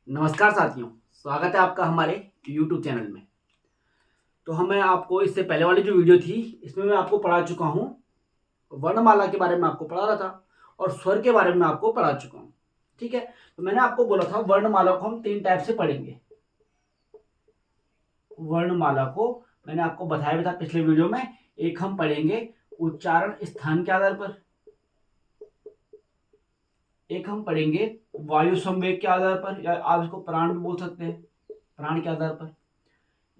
नमस्कार साथियों, स्वागत है आपका हमारे YouTube चैनल में। तो हमें आपको इससे पहले वाली जो वीडियो थी इसमें मैं आपको पढ़ा चुका हूँ, वर्णमाला के बारे में आपको पढ़ा रहा था और स्वर के बारे में आपको पढ़ा चुका हूँ। ठीक है, तो मैंने आपको बोला था वर्णमाला को हम 3 टाइप से पढ़ेंगे। वर्णमाला को मैंने आपको बताया भी था पिछले वीडियो में। एक हम पढ़ेंगे उच्चारण स्थान के आधार पर, एक हम पढ़ेंगे वायु संवेग के आधार पर, या आप इसको प्राण भी बोल सकते हैं, प्राण के आधार पर,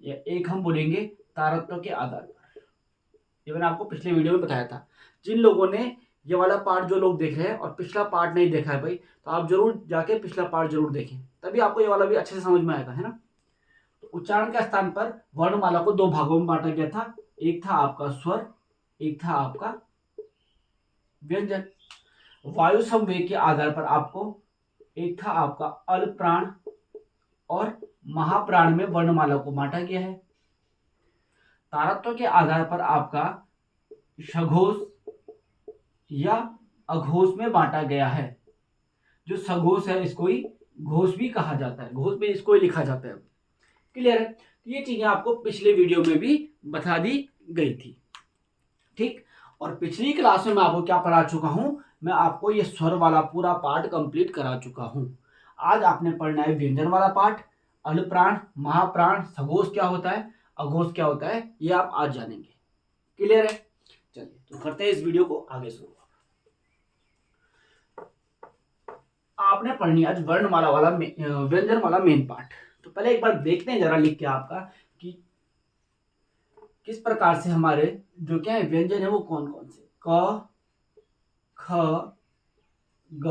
या एक हम बोलेंगे तारत्व के आधार पर। ये मैंने आपको पिछले वीडियो में बताया था। जिन लोगों ने ये वाला पार्ट जो लोग देख रहे हैं और पिछला पार्ट नहीं देखा है भाई, तो आप जरूर जाके पिछला पार्ट जरूर देखें, तभी आपको ये वाला भी अच्छे से समझ में आएगा, है ना। तो उच्चारण के स्थान पर वर्णमाला को 2 भागों में बांटा गया था। एक था आपका स्वर, एक था आपका व्यंजन। वायु संवेग के आधार पर आपको एक था आपका अल्प प्राण और महाप्राण में वर्णमाला को बांटा गया है। तारत्व के आधार पर आपका सघोष या अघोष में बांटा गया है। जो सघोष है इसको ही घोष भी कहा जाता है, घोष में इसको ही लिखा जाता है। क्लियर है। तो ये चीजें आपको पिछले वीडियो में भी बता दी गई थी। ठीक, और पिछली क्लास में मैं आपको क्या पढ़ा चुका हूं, मैं आपको ये स्वर वाला पूरा पार्ट कंप्लीट करा चुका हूं। आज आपने पढ़ना है व्यंजन वाला पार्ट। अल्पप्राण, महाप्राण, सघोष क्या होता है, अघोष क्या होता है, ये आप आज जानेंगे। क्लियर है। चलिए तो करते हैं इस वीडियो को आगे शुरू। आपने पढ़नी आज वर्णमाला वाला व्यंजन वाला मेन पार्ट। तो पहले एक बार देखते हैं जरा लिख के आपका कि किस प्रकार से हमारे जो क्या है व्यंजन है वो कौन कौन से, क, ख, ग,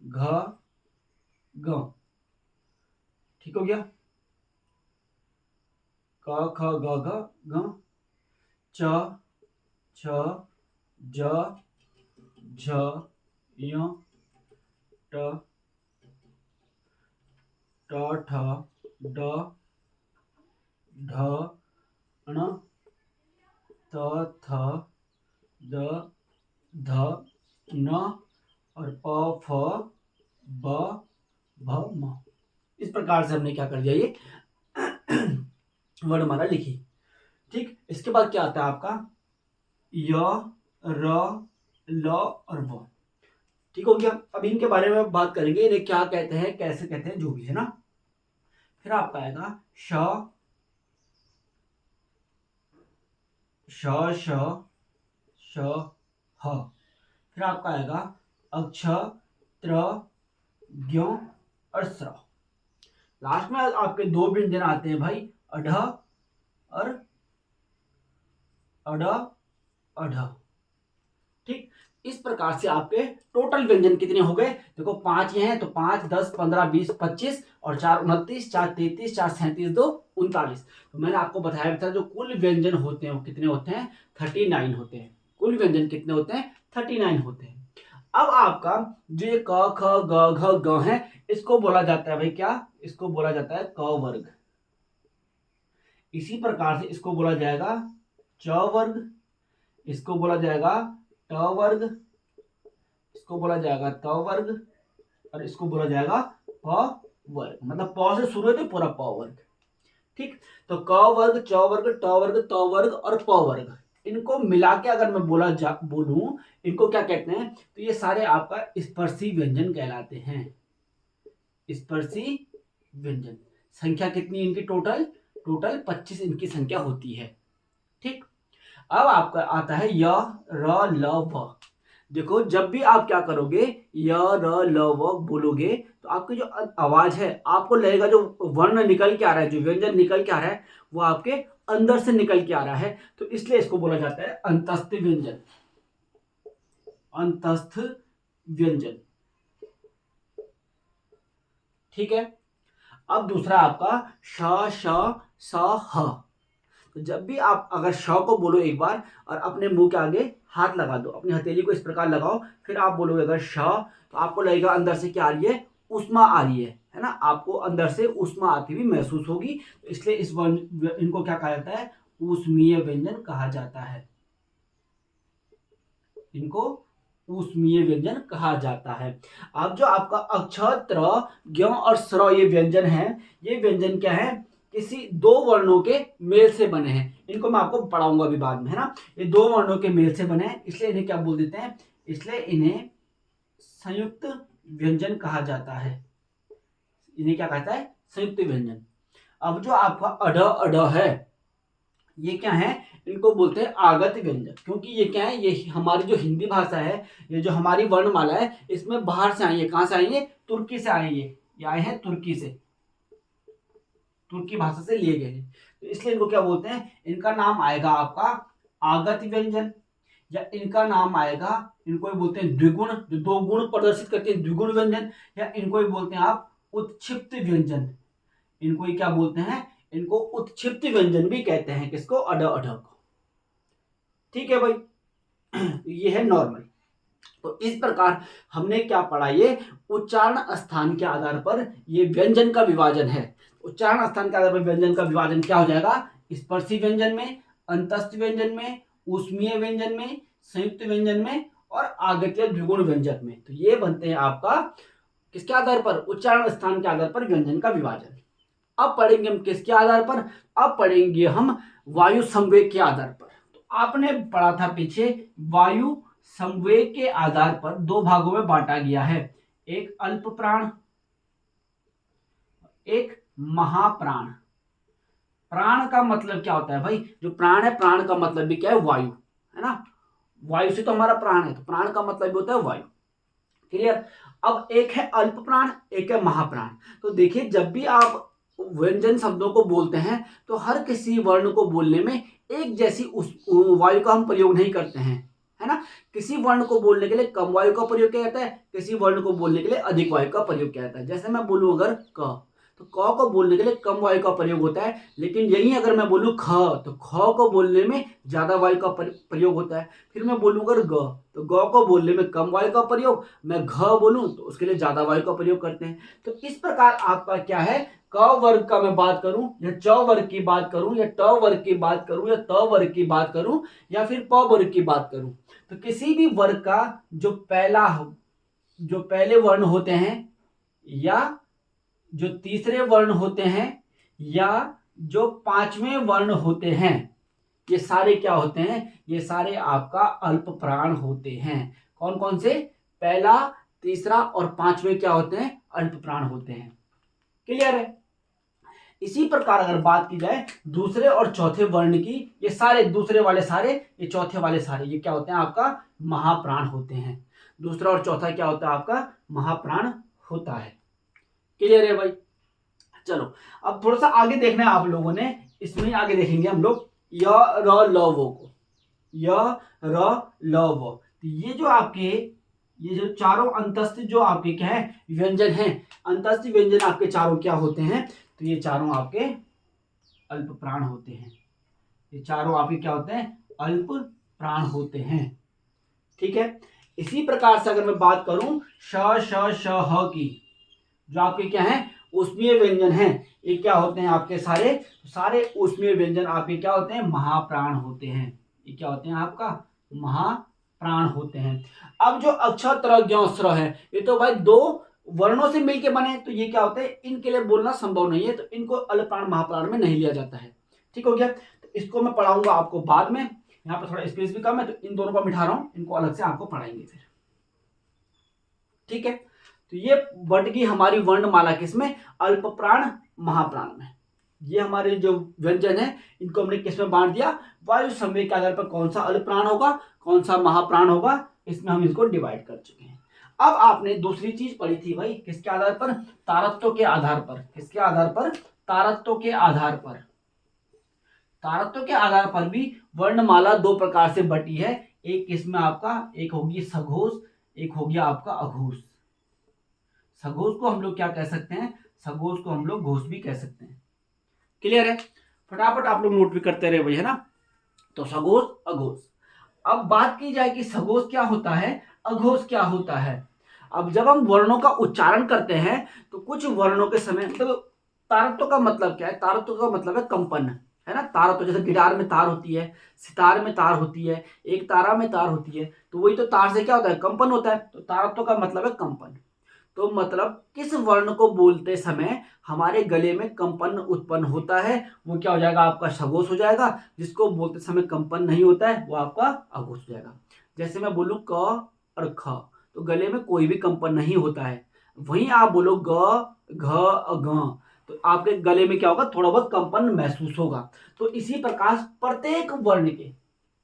घ, ग। ठीक हो गया। क, ख, ग, घ, घ, च, छ, ज, झ, य, ट, ठ, ड, ढ, ण, त, थ, द, ध, न और प, फ, ब, भ, म। इस प्रकार से हमने क्या कर दिया, ये वर्णमाला लिखी। ठीक, इसके बाद क्या आता है आपका य, र, ल और व। ठीक हो गया। अब इनके बारे में बात करेंगे, इन्हें क्या कहते हैं, कैसे कहते हैं, जो भी है ना। फिर आपका आएगा श, श, श, श, ह। फिर आपका आएगा अक्ष, त्र, ज्ञ और स्र। लास्ट में आपके 2 व्यंजन आते हैं भाई, अढ़ और अढ़ अढ़। ठीक, इस प्रकार से आपके टोटल व्यंजन कितने हो गए, देखो 5 ये हैं, तो 5, 10, 15, 20, 25 और 4 29, 4 33, 4 37, 2 39। तो मैंने आपको बताया था जो कुल व्यंजन होते हैं वो कितने होते हैं, 39 होते हैं। कुल व्यंजन कितने होते हैं, 39 होते हैं। अब आपका जो ये क, ख, ग, घ, ग है, इसको बोला जाता है भाई क्या, इसको बोला जाता है क वर्ग। इसी प्रकार से इसको बोला जाएगा च वर्ग, इसको बोला जाएगा ट वर्ग, इसको बोला जाएगा त वर्ग और इसको बोला जाएगा प वर्ग। मतलब प से शुरू है तो पूरा प वर्ग। ठीक, तो क वर्ग, च वर्ग, ट वर्ग, त वर्ग और प वर्ग, इनको मिला के अगर मैं बोलूं इनको क्या कहते हैं, तो ये सारे आपका स्पर्शी व्यंजन कहलाते हैं। स्पर्शी व्यंजन। संख्या कितनी इनकी, टोटल 25 इनकी संख्या होती है। ठीक, अब आपका आता है य, र, ल, व। देखो जब भी आप क्या करोगे, य, र, ल, व बोलोगे, तो आपकी जो आवाज है, आपको लगेगा जो वर्ण निकल के आ रहा है, जो व्यंजन निकल के आ रहा है, वो आपके अंदर से निकल के आ रहा है। तो इसलिए इसको बोला जाता है अंतस्थ व्यंजन। अंतस्थ व्यंजन। ठीक है। अब दूसरा आपका श, श, स, ह। तो जब भी आप अगर श को बोलो एक बार और अपने मुंह के आगे हाथ लगा दो, अपनी हथेली को इस प्रकार लगाओ, फिर आप बोलोगे अगर श, तो आपको लगेगा अंदर से क्या आ रही है, ऊष्मा आ रही है ना। आपको अंदर से ऊष्मा आती हुई महसूस होगी। तो इसलिए इनको क्या कहा जाता है, ऊष्मीय व्यंजन कहा जाता है। इनको ऊष्मीय व्यंजन कहा जाता है। अब जो आपका अक्ष, त्र, ज्ञ और स्र ये व्यंजन है, ये व्यंजन क्या है, किसी दो वर्णों के मेल से बने हैं। इनको मैं आपको पढ़ाऊंगा अभी बाद में, है ना। ये दो वर्णों के मेल से बने हैं, इसलिए इन्हें क्या बोल देते हैं, इसलिए इन्हें संयुक्त व्यंजन कहा जाता है। इन्हें क्या कहता है, संयुक्त व्यंजन। अब जो आपका अड अड है, ये क्या है, इनको बोलते हैं आगत व्यंजन, क्योंकि ये क्या है, ये हमारी जो हिंदी भाषा है, ये जो हमारी वर्णमाला है, इसमें बाहर से आई है। कहां से आई है, तुर्की से आई है। ये आए हैं तुर्की से, तुर्की भाषा से लिए गए हैं। तो इसलिए इनको क्या बोलते हैं, इनका नाम आएगा आपका आगत व्यंजन, या इनका नाम आएगा, इनको भी बोलते हैं द्विगुण, जो दो गुण प्रदर्शित करते हैं, द्विगुण व्यंजन, या इनको भी बोलते हैं आप उत्क्षिप्त व्यंजन। इनको ही क्या बोलते हैं, इनको उत्क्षिप्त व्यंजन भी कहते हैं। किसको, अड अड को। ठीक है भाई। ये है नॉर्मल। तो इस प्रकार हमने क्या पढ़ा, ये उच्चारण स्थान के आधार पर ये व्यंजन का विभाजन है। उच्चारण स्थान के आधार पर व्यंजन का विभाजन क्या हो जाएगा, स्पर्शी व्यंजन में, अंतस्थ व्यंजन में, ऊष्मीय व्यंजन में, संयुक्त व्यंजन में और आगतीय द्विगुण व्यंजन में। तो ये बनते हैं आपका किसके आधार पर, उच्चारण स्थान के आधार पर व्यंजन का विभाजन। अब पढ़ेंगे हम किसके आधार पर, अब पढ़ेंगे हम वायु संवेग के आधार पर। तो आपने पढ़ा था पीछे, वायु संवेग के आधार पर दो भागों में बांटा गया है, एक अल्प प्राण, एक महाप्राण। प्राण का मतलब क्या होता है भाई, जो प्राण है, प्राण का मतलब भी क्या है, वायु, है ना। वायु से तो हमारा प्राण है, तो प्राण का मतलब भी होता है वायु। क्लियर। अब एक है अल्प प्राण, एक है महाप्राण। तो देखिए, जब भी आप व्यंजन शब्दों को बोलते हैं, तो हर किसी वर्ण को बोलने में एक जैसी उस वायु का हम प्रयोग नहीं करते हैं, है ना। किसी वर्ण को बोलने के लिए कम वायु का प्रयोग किया जाता है, किसी वर्ण को बोलने के लिए अधिक वायु का प्रयोग किया जाता है। जैसे मैं बोलूं अगर क, तो क को बोलने के लिए कम वायु का प्रयोग होता है, लेकिन यही अगर मैं बोलूं ख, तो ख को बोलने में ज्यादा वायु का प्रयोग होता है। फिर मैं बोलूं अगर ग, तो ग को बोलने में कम वायु का प्रयोग, मैं घ बोलूं तो उसके लिए ज्यादा वायु का प्रयोग करते हैं। तो इस प्रकार आपका क्या है, क वर्ग का मैं बात करूं, या च वर्ग की बात करूं, या ट वर्ग की बात करूं, या त वर्ग की बात करूं, या फिर प वर्ग की बात करूं, तो किसी भी वर्ग का जो पहले वर्ण होते हैं, या जो तीसरे वर्ण होते हैं, या जो पांचवें वर्ण होते हैं, ये सारे क्या होते हैं, ये सारे आपका अल्प प्राण होते हैं। कौन कौन से, पहला, तीसरा और पांचवें क्या होते हैं, अल्प प्राण होते हैं। क्लियर है। इसी प्रकार अगर बात की जाए दूसरे और चौथे वर्ण की, ये सारे दूसरे वाले सारे, ये चौथे वाले सारे, ये क्या होते हैं, आपका महाप्राण होते हैं। दूसरा और चौथा क्या होता है, आपका महाप्राण होता है। क्लियर है भाई। चलो अब थोड़ा सा आगे देखना है आप लोगों ने, इसमें आगे देखेंगे हम लोग य र ल वो को, य र ल वो। तो ये जो आपके, ये जो चारों अंतस्थ जो आपके क्या है, व्यंजन हैं, अंतस्थ व्यंजन आपके चारों क्या होते हैं, तो ये चारों आपके अल्प प्राण होते हैं। ये चारों आपके क्या होते हैं, अल्प प्राण होते हैं। ठीक है। इसी प्रकार से अगर मैं बात करूं श श श ह की, जो आपके क्या है, ऊष्मीय व्यंजन हैं, ये क्या होते हैं आपके सारे सारे ऊष्मीय व्यंजन आपके क्या होते हैं, महाप्राण होते हैं। ये क्या होते हैं, आपका महाप्राण होते हैं। अब जो अक्ष, त्र, ज्ञ, स्र है, ये तो भाई दो वर्णों से मिलके बने, तो ये क्या होते हैं, इनके लिए बोलना संभव नहीं है, तो इनको अल्प प्राण महाप्राण में नहीं लिया जाता है। ठीक हो गया। तो इसको मैं पढ़ाऊंगा आपको बाद में, यहाँ पर थोड़ा स्पेस भी कम है, तो इन दोनों को मिठा रहा हूं, इनको अलग से आपको पढ़ाएंगे फिर। ठीक है। तो ये बढ़ गई हमारी वर्णमाला किसमें, अल्प प्राण महाप्राण में। ये हमारे जो व्यंजन है, इनको हमने किसमें बांट दिया, वायु संवेग के आधार पर कौन सा अल्प प्राण होगा, कौन सा महाप्राण होगा, इसमें हम इसको डिवाइड कर चुके हैं। अब आपने दूसरी चीज पढ़ी थी भाई, किसके आधार पर, तारत्व के आधार पर। किसके आधार पर, तारत्व के आधार पर। तारत्व के आधार पर भी वर्णमाला दो प्रकार से बटी है। एक इसमें आपका, एक होगी सघोष, एक हो गया आपका अघोष। सघोष को हम लोग क्या कह सकते हैं, सघोष को हम लोग घोष भी कह सकते हैं। क्लियर है। फटाफट आप लोग नोट भी करते रहे भाई, है ना। तो सघोष, अघोष। अब बात की जाए कि सघोष क्या होता है, अघोष क्या होता है। अब जब हम वर्णों का उच्चारण करते हैं, तो कुछ वर्णों के समय, मतलब तारत्व का मतलब क्या है, तारत्व का मतलब है कंपन। है ना। तारत्व, जैसे गिटार में तार होती है, सितार में तार होती है, एक तारा में तार होती है, तो वही तो तार से क्या होता है, कंपन होता है। तो तारत्व का मतलब है कंपन। तो मतलब किस वर्ण को बोलते समय हमारे गले में कंपन उत्पन्न होता है, वो क्या हो जाएगा, आपका सघोष हो जाएगा। जिसको बोलते समय कंपन नहीं होता है वो आपका अघोष हो जाएगा। जैसे मैं बोलूं क और ख, तो गले में कोई भी कंपन नहीं होता है। वहीं आप बोलो ग, घ, ग, तो आपके गले में क्या होगा, थोड़ा बहुत कंपन महसूस होगा। तो इसी प्रकार प्रत्येक वर्ण के,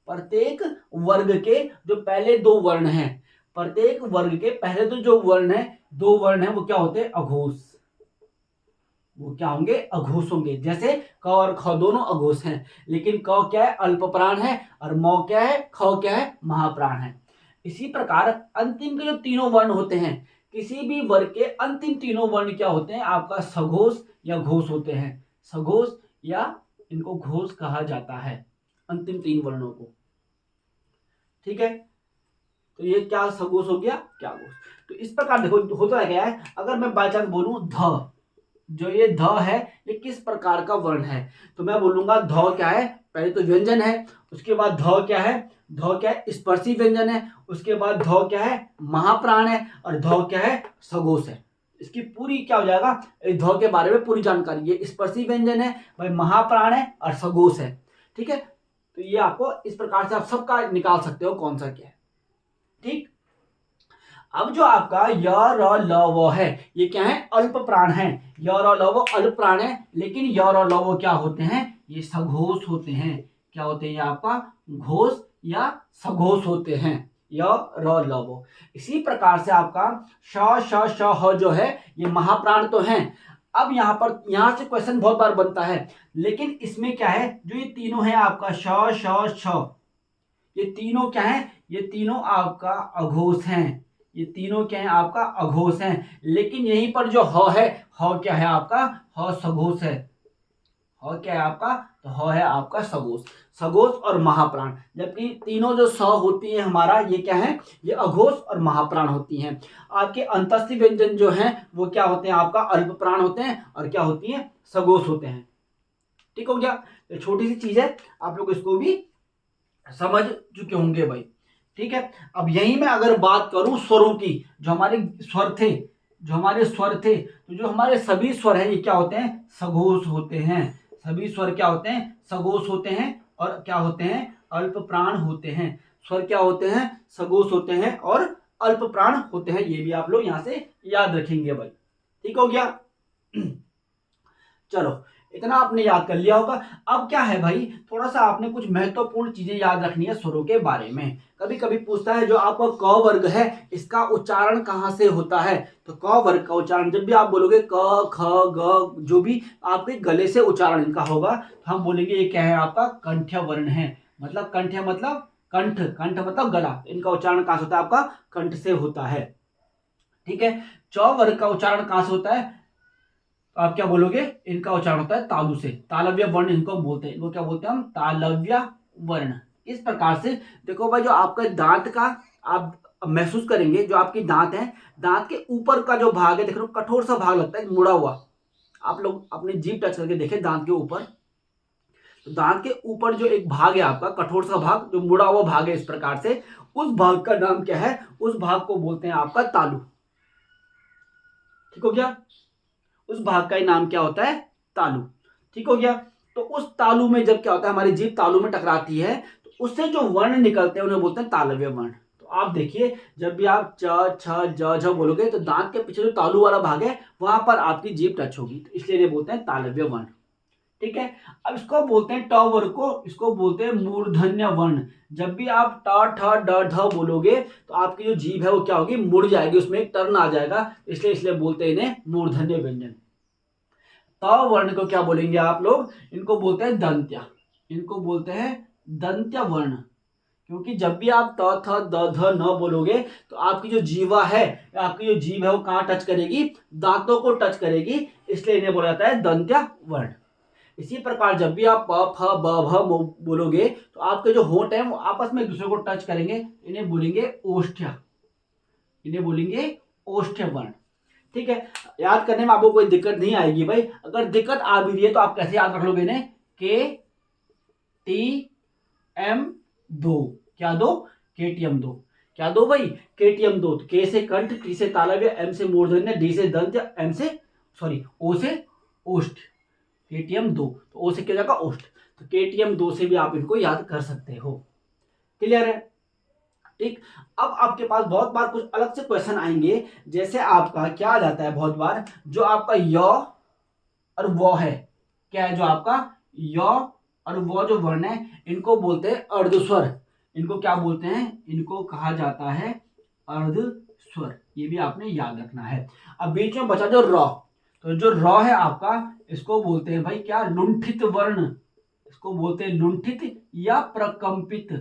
प्रत्येक वर्ग के जो पहले दो वर्ण हैं, प्रत्येक वर्ग के पहले तो जो वर्ण है, दो वर्ण है, वो क्या होते हैं, अघोष। वो क्या होंगे, अघोष होंगे। जैसे क और ख दोनों अघोष हैं, लेकिन क क्या है, अल्प प्राण है, और म क्या है, ख क्या है, महाप्राण है। इसी प्रकार अंतिम के जो तीनों वर्ण होते हैं, किसी भी वर्ग के अंतिम तीनों वर्ण क्या होते हैं, आपका सघोष या घोष होते हैं। सघोष या इनको घोष कहा जाता है, अंतिम तीन वर्णों को। ठीक है, तो ये क्या सघोष हो गया, क्या घोष। तो इस प्रकार देखो होता क्या है, अगर मैं बाय चांस बोलूं ध, जो ये ध है ये किस प्रकार का वर्ण है, तो मैं बोलूंगा ध क्या है, पहले तो व्यंजन है, उसके बाद ध क्या है, ध क्या है, स्पर्शी व्यंजन है, उसके बाद ध क्या है, महाप्राण है, और ध क्या है, सघोष है। इसकी पूरी क्या हो जाएगा, ध के बारे में पूरी जानकारी, ये स्पर्शी व्यंजन है, भाई महाप्राण है और सघोष है। ठीक है, तो ये आपको इस प्रकार से आप सबका निकाल सकते हो कौन सा क्या है। ठीक, अब जो आपका य र ल व है, ये क्या है, अल्प प्राण है। य र ल व अल्प प्राण है, लेकिन य र ल व क्या होते हैं, ये सघोष होते हैं। क्या होते हैं, ये आपका घोष या सघोष होते हैं, य र ल व। इसी प्रकार से आपका श श श ह जो है, ये महाप्राण तो हैं। अब यहां से क्वेश्चन बहुत बार बनता है, लेकिन इसमें क्या है, जो ये तीनों है आपका श श श, ये तीनों क्या है, ये तीनों आपका अघोष हैं। ये तीनों क्या है, आपका अघोष हैं। लेकिन यहीं पर जो ह है, ह क्या है आपका, ह सघोष है। ह क्या है आपका, तो ह है आपका सघोष, सघोष और महाप्राण। जबकि तीनों जो स होती है हमारा, ये क्या है, ये अघोष और महाप्राण होती हैं। आपके अंतस्थी व्यंजन जो हैं वो क्या होते हैं, आपका अल्प प्राण होते हैं, और क्या होती हैं, सघोष होते हैं। ठीक हो गया, तो छोटी सी चीज है, आप लोग इसको भी समझ चुके होंगे भाई। ठीक है, अब यही मैं अगर बात करूं स्वरों की, जो हमारे स्वर थे, तो जो हमारे सभी स्वर हैं, ये क्या होते हैं, सघोष होते हैं। सभी स्वर क्या होते हैं, सघोष होते हैं, और क्या होते हैं, अल्प प्राण होते हैं। स्वर क्या होते हैं, सघोष होते हैं और अल्प प्राण होते हैं। ये भी आप लोग यहां से याद रखेंगे भाई। ठीक हो गया। चलो, इतना आपने याद कर लिया होगा। अब क्या है भाई, थोड़ा सा आपने कुछ महत्वपूर्ण चीजें याद रखनी है स्वरों के बारे में। कभी कभी पूछता है, जो आपका क वर्ग है, इसका उच्चारण कहाँ से होता है। तो क वर्ग का उच्चारण जब भी आप बोलोगे क ख ग, जो भी आपके गले से उच्चारण इनका होगा, तो हम बोलेंगे ये क्या है, आपका कंठ्य वर्ण है। मतलब कंठ्य मतलब कंठ, कंठ मतलब गला, इनका उच्चारण कहाँ से होता है, आपका कंठ से होता है। ठीक है, च वर्ग का उच्चारण कहाँ से होता है, तो आप क्या बोलोगे, इनका उच्चारण होता है तालु से। तालव्य वर्ण इनको बोलते हैं, इनको क्या बोलते हैं हम, तालव्य वर्ण। इस प्रकार से देखो भाई, जो आपका दांत का आप महसूस करेंगे, जो आपकी दांत है, दांत के ऊपर का जो भाग है, देख लो कठोर सा भाग लगता है, मुड़ा हुआ। आप लोग अपनी जीभ टच करके देखें दांत के ऊपर, तो दांत के ऊपर जो एक भाग है आपका, कठोर सा भाग, जो मुड़ा हुआ भाग है इस प्रकार से, उस भाग का नाम क्या है, उस भाग को बोलते हैं आपका तालु। ठीक हो गया, उस भाग का ही नाम क्या होता है, तालु। ठीक हो गया, तो उस तालु में जब क्या होता है, हमारी जीभ तालु में टकराती है, तो उससे जो वर्ण निकलते हैं उन्हें बोलते हैं तालव्य वर्ण। तो आप देखिए, जब भी आप च छ ज झ बोलोगे, तो दांत के पीछे जो तालु वाला भाग है, वहां पर आपकी जीभ टच होगी, तो इसलिए इन्हें बोलते हैं तालव्य वर्ण। ठीक है, अब इसको बोलते हैं ट वर्ग को, इसको बोलते हैं मूर्धन्य वर्ण। जब भी आप ट ठ ड ढ बोलोगे, तो आपकी जो जीभ है वो क्या होगी, मुड़ जाएगी, उसमें एक टर्न आ जाएगा, इसलिए बोलते हैं इन्हें मूर्धन्य व्यंजन। त वर्ण को क्या बोलेंगे आप लोग, इनको बोलते हैं दंत्य, इनको बोलते हैं दंत्य वर्ण। क्योंकि जब भी आप त थ द ध न बोलोगे, तो आपकी जो जीवा है, आपकी जो जीभ है, वो कहाँ टच करेगी, दांतों को टच करेगी, इसलिए इन्हें बोला जाता है दंत्य वर्ण। इसी प्रकार जब भी आप प फ ब भ बोलोगे, तो आपके जो होंठ है वो आपस में एक दूसरे को टच करेंगे, इन्हें बोलेंगे ओष्ठ्य, इन्हें बोलेंगे ओष्ठ्य वर्ण। ठीक है, याद करने में आपको कोई दिक्कत नहीं आएगी भाई। अगर दिक्कत आ भी रही है तो आप कैसे याद रख लोगे इन्हें, के KTM2। क्या दो? KTM2। क्या दो भाई? KTM2। तो K से कंठ, T से तालव्य, M से मूर्धन्य, D से दंत, M से O से ओष्ठ। KTM2। तो O से क्या जाएगा? ओष्ठ। तो KTM2 से भी आप इनको याद कर सकते हो। क्लियर है? ठीक। अब आपके पास बहुत बार कुछ अलग से क्वेश्चन आएंगे, जैसे आपका क्या आ जाता है बहुत बार, जो आपका य और वो है, क्या है जो आपका य और वो जो वर्ण है, इनको बोलते हैं अर्धस्वर। इनको क्या बोलते हैं? इनको कहा जाता है अर्धस्वर। ये भी आपने याद रखना है। अब बीच में बचा जो र, तो जो र है आपका, इसको बोलते हैं भाई क्या? लुंठित वर्ण। इसको बोलते हैं लुंठित या प्रकंपित।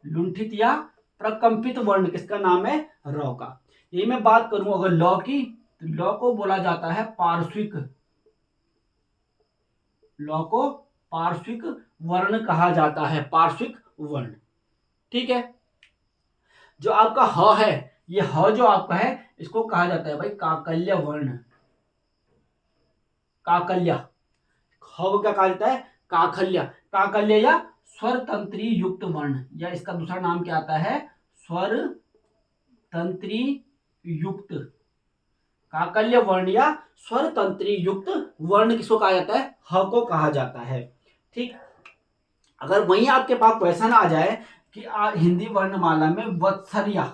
लुंठित या प्रकंपित वर्ण किसका नाम है? र का। ये मैं बात करूं अगर ल की, तो ल को बोला जाता है पार्श्विक। ल को पार्श्विक वर्ण कहा जाता है, पार्श्विक वर्ण। ठीक है। जो आपका ह है, ये ह जो आपका है, इसको कहा जाता है भाई काकल्य वर्ण। काकल्य। ह को क्या कहा जाता है? काकल्य। काकल्य या स्वर तंत्री युक्त वर्ण, या इसका दूसरा नाम क्या आता है? स्वर तंत्री युक्त। काकल्य वर्ण या स्वर तंत्री युक्त वर्ण किसको कहा जाता है? ह को कहा जाता है। ठीक। अगर वहीं आपके पास क्वेश्चन आ जाए कि हिंदी वर्णमाला में वत्सर्य,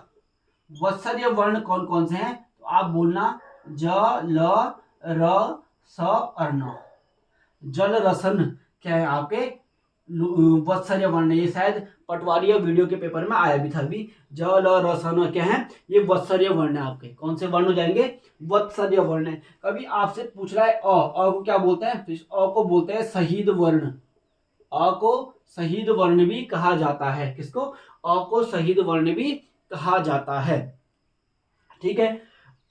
वत्सर्य वर्ण कौन कौन से हैं, तो आप बोलना ज, ल, र, स और न। जल रसन क्या है आपके? वत्सर्य वर्ण। ये शायद पटवारी वीडियो के पेपर में आया भी था अभी। जल और रसन क्या है? ये वत्सर्य वर्ण है आपके। कौन से वर्ण हो जाएंगे? वत्सर्य वर्ण है। कभी आपसे पूछ रहा है अ को क्या बोलते हैं? तो इस अ को बोलते हैं शहीद वर्ण। अ को शहीद वर्ण भी कहा जाता है। किसको? अ को शहीद वर्ण भी कहा जाता है। ठीक है।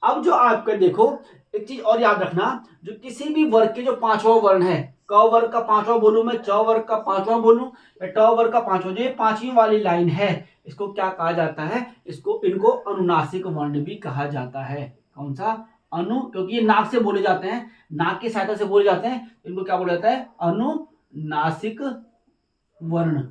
अब जो आपके देखो, एक चीज और याद रखना, जो किसी भी वर्ग के जो पांचवा वर्ण है, क वर्ग का पांचवा बोलूं मैं, च वर्ग का पांचवा बोलूं या ट वर्ग का पांचवा, जो ये पांचवी वाली लाइन है, इसको क्या कहा जाता है? इसको इनको अनुनासिक वर्ण भी कहा जाता है। कौन सा? अनु, क्योंकि ये नाक से बोले जाते हैं, नाक की सहायता से बोले जाते हैं, इनको क्या बोला जाता है? अनुनासिक वर्ण।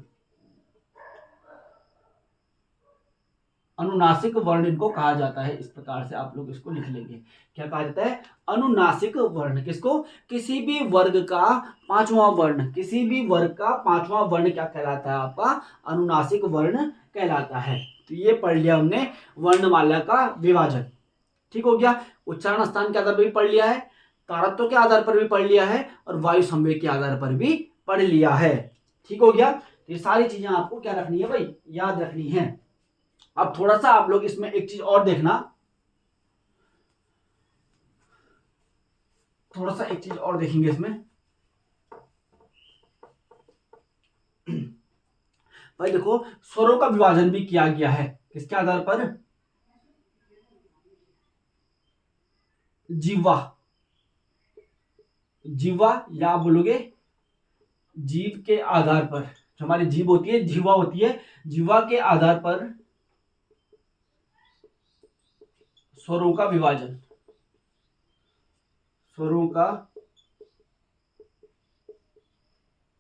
अनुनासिक वर्ण इनको कहा जाता है। इस प्रकार से आप लोग इसको लिख लेंगे। क्या कहा जाता है? अनुनासिक वर्ण। किसको? किसी भी वर्ग का पांचवा वर्ण। किसी भी वर्ग का पांचवा वर्ण क्या कहलाता है? आपका अनुनासिक वर्ण कहलाता है। तो ये पढ़ लिया हमने वर्णमाला का विभाजन। ठीक हो गया। उच्चारण स्थान के आधार पर भी पढ़ लिया है, तारत्व के आधार पर भी पढ़ लिया है, और वायु संवेग के आधार पर भी पढ़ लिया है। ठीक हो गया। तो ये सारी चीजें आपको क्या रखनी है भाई? याद रखनी है। अब थोड़ा सा आप लोग इसमें एक चीज और देखना, थोड़ा सा एक चीज और देखेंगे इसमें। भाई देखो, स्वरों का विभाजन भी किया गया है। किसके आधार पर? जीवा। जीवा या बोलोगे जीव के आधार पर। जो हमारी जीव होती है, जीवा होती है, जीवा के आधार पर स्वरों का विभाजन। स्वरों का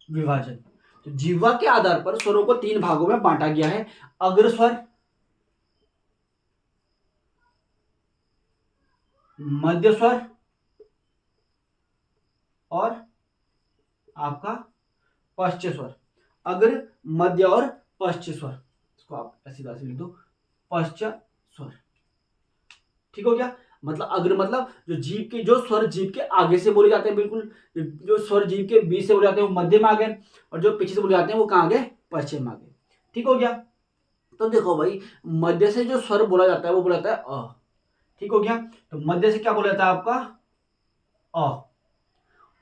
विभाजन। तो जीवा के आधार पर स्वरों को तीन भागों में बांटा गया है। अग्र स्वर, मध्य स्वर और आपका पश्च स्वर। अग्र, मध्य और पश्च स्वर। इसको आप ऐसी तरह से लिख दो, पश्च स्वर। ठीक हो गया। मतलब अग्र मतलब जो जीव के, जो स्वर जीव के आगे से बोले जाते हैं, बिल्कुल जो स्वर जीव के बीच से बोले जाते हैं वो मध्य में आ गए, और जो पीछे से बोले जाते हैं वो कहाँ आ गए? पश्चिम में आ गए। ठीक हो गया। तो देखो भाई, मध्य से जो स्वर बोला जाता है वो बोला जाता है अ। ठीक हो गया। तो मध्य से क्या बोला जाता है आपका? अ।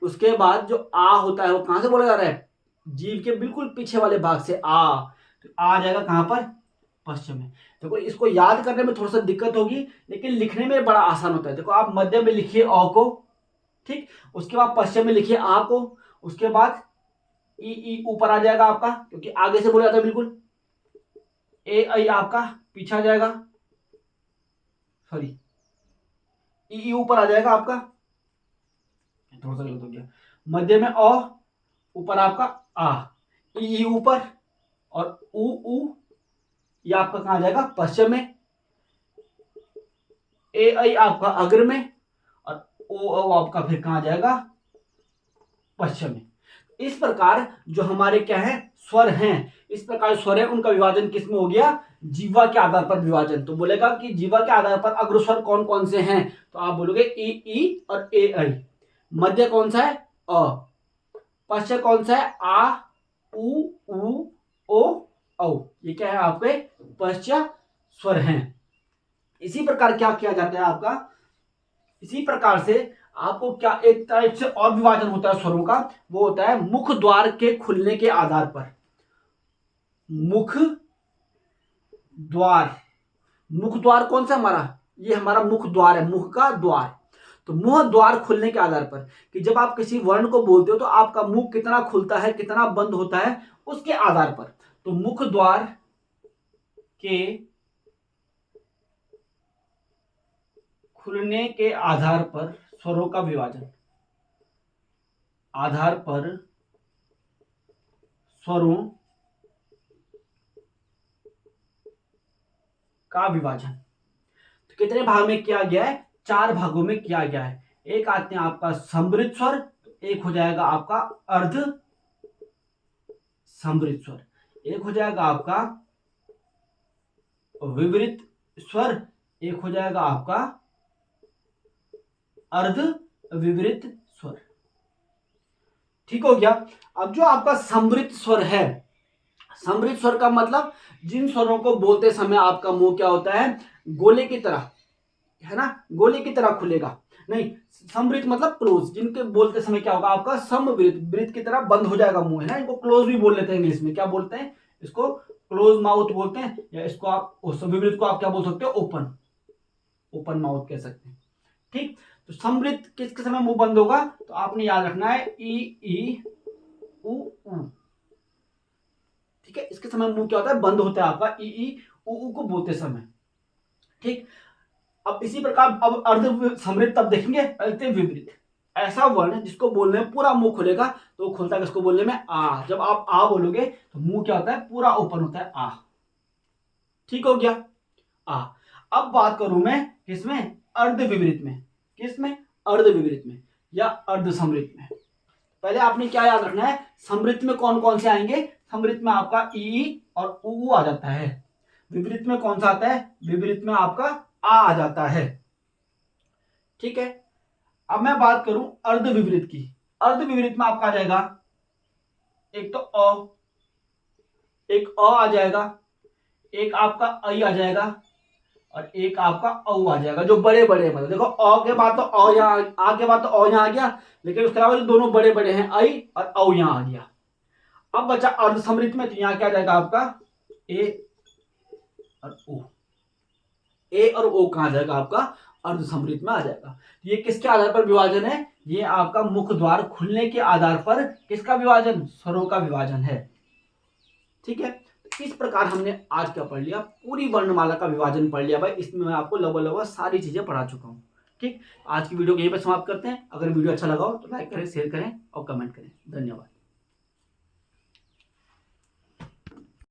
उसके बाद जो आ होता है वो कहां से बोला जा रहा है? जीव के बिल्कुल पीछे वाले भाग से आ। तो आ जाएगा कहां पर? पश्चिम में। देखो इसको याद करने में थोड़ा सा दिक्कत होगी, लेकिन लिखने में बड़ा आसान होता है। देखो आप मध्य में लिखिए अ को, ठीक, उसके बाद पश्चिम में लिखिए आ को, उसके बाद ई ऊपर आ जाएगा आपका, क्योंकि आगे से बोला जाता है बिल्कुल। ए आई आपका पीछे आ जाएगा, सॉरी, ई ऊपर आ जाएगा आपका, थोड़ा सा गलत हो गया। मध्य में अ, ऊपर आपका आ, ई ऊपर और ऊ ये आपका कहाँ जाएगा, पश्चिम में। ए आई आपका अग्र में और ओ आपका फिर कहाँ जाएगा, पश्चिम में। इस प्रकार जो हमारे क्या है, स्वर हैं, इस प्रकार स्वर है उनका विभाजन किस में हो गया, जीवा के आधार पर विभाजन। तो बोलेगा कि जीवा के आधार पर अग्र स्वर कौन कौन से हैं, तो आप बोलोगे ई और ए आई। मध्य कौन सा है, अ। पश्च कौन सा है, आ उ ओ औ। ये क्या है, आपके पश्चात स्वर हैं। इसी प्रकार क्या किया जाता है आपका, इसी प्रकार से आपको क्या एक टाइप से और विभाजन होता है स्वरों का, वो होता है मुख द्वार के खुलने के आधार पर। मुख द्वार, मुख द्वार कौन सा हमारा, ये हमारा मुख द्वार है, मुख का द्वार। तो मुंह द्वार खुलने के आधार पर कि जब आप किसी वर्ण को बोलते हो तो आपका मुंह कितना खुलता है कितना बंद होता है, उसके आधार पर। तो मुख द्वार के खुलने के आधार पर स्वरों का विभाजन, आधार पर स्वरों का विभाजन। तो कितने भाग में किया गया है, 4 भागों में किया गया है। एक आते हैं आपका समृद्ध स्वर, एक हो जाएगा आपका अर्ध समृद्ध स्वर, एक हो जाएगा आपका विवृत स्वर, एक हो जाएगा आपका अर्ध विवृत स्वर। ठीक हो गया। अब जो आपका समृद्ध स्वर है, समृद्ध स्वर का मतलब जिन स्वरों को बोलते समय आपका मुंह क्या होता है, गोले की तरह, है ना, गोले की तरह खुलेगा नहीं। समृद्ध मतलब क्लोज, जिनके बोलते समय क्या होगा आपका समवृत्त, वृत्त की तरह बंद हो जाएगा मुंह, है ना। इनको क्लोज भी बोल लेते हैं इंग्लिश में, क्या बोलते हैं इसको, क्लोज माउथ बोलते हैं, या इसको आप विवृत्त को आप क्या बोल सकते हो, ओपन, ओपन माउथ कह सकते हैं। ठीक, तो समृद्ध किसके समय मुंह बंद होगा, तो आपने याद रखना है ई उ। ठीक है, इसके समय मुंह क्या होता है, बंद होता है आपका ई उ को बोलते समय। ठीक, अब इसी प्रकार अब अर्ध समृद्ध तब देखेंगे, अर्ध विपरीत, ऐसा वर्ण जिसको बोलने में पूरा मुंह खुलेगा, तो वो खुलता है किसको बोलने में, आ। जब आप आ बोलोगे तो मुंह क्या होता है, पूरा ओपन होता है, आ। ठीक हो गया, आ। अब बात करूं मैं किसमें, अर्ध विपरीत में। किसमें, अर्ध विपरीत में या अर्ध समृद्ध में। पहले आपने क्या याद रखना है, समृद्ध में कौन कौन से आएंगे, समृद्ध में आपका ई और ऊ आ जाता है। विपरीत में कौन सा आता है, विपरीत में आपका आ जाता है। ठीक है, अब मैं बात करूं अर्ध विपरीत की। अर्ध विपरीत में आपका आ जाएगा एक तो अ, एक अ आ जाएगा, एक आपका आई आ जाएगा और एक आपका औ आ जाएगा, जो बड़े बड़े मतलब देखो अ के बाद तो अ यहाँ, आ के बाद तो अ यहाँ आ गया, लेकिन उसके अलावा जो दोनों बड़े बड़े हैं आई और औ यहाँ आ गया। अब बचा अर्ध समृद्ध में, तो यहाँ क्या जाएगा आपका ए और ओ। ए और ओ कहां जाएगा आपका, अर्ध समृद्ध में आ जाएगा। ये किसके आधार पर विभाजन है, ये आपका मुख द्वार खुलने के आधार पर किसका विभाजन, स्वरों का विभाजन है। ठीक है, तो इस प्रकार हमने आज क्या पढ़ लिया, पूरी वर्णमाला का विभाजन पढ़ लिया भाई। इसमें मैं आपको लगभग सारी चीजें पढ़ा चुका हूँ। ठीक, आज की वीडियो को यहीं पर समाप्त करते हैं। अगर वीडियो अच्छा लगा हो तो लाइक करें, शेयर करें और कमेंट करें। धन्यवाद।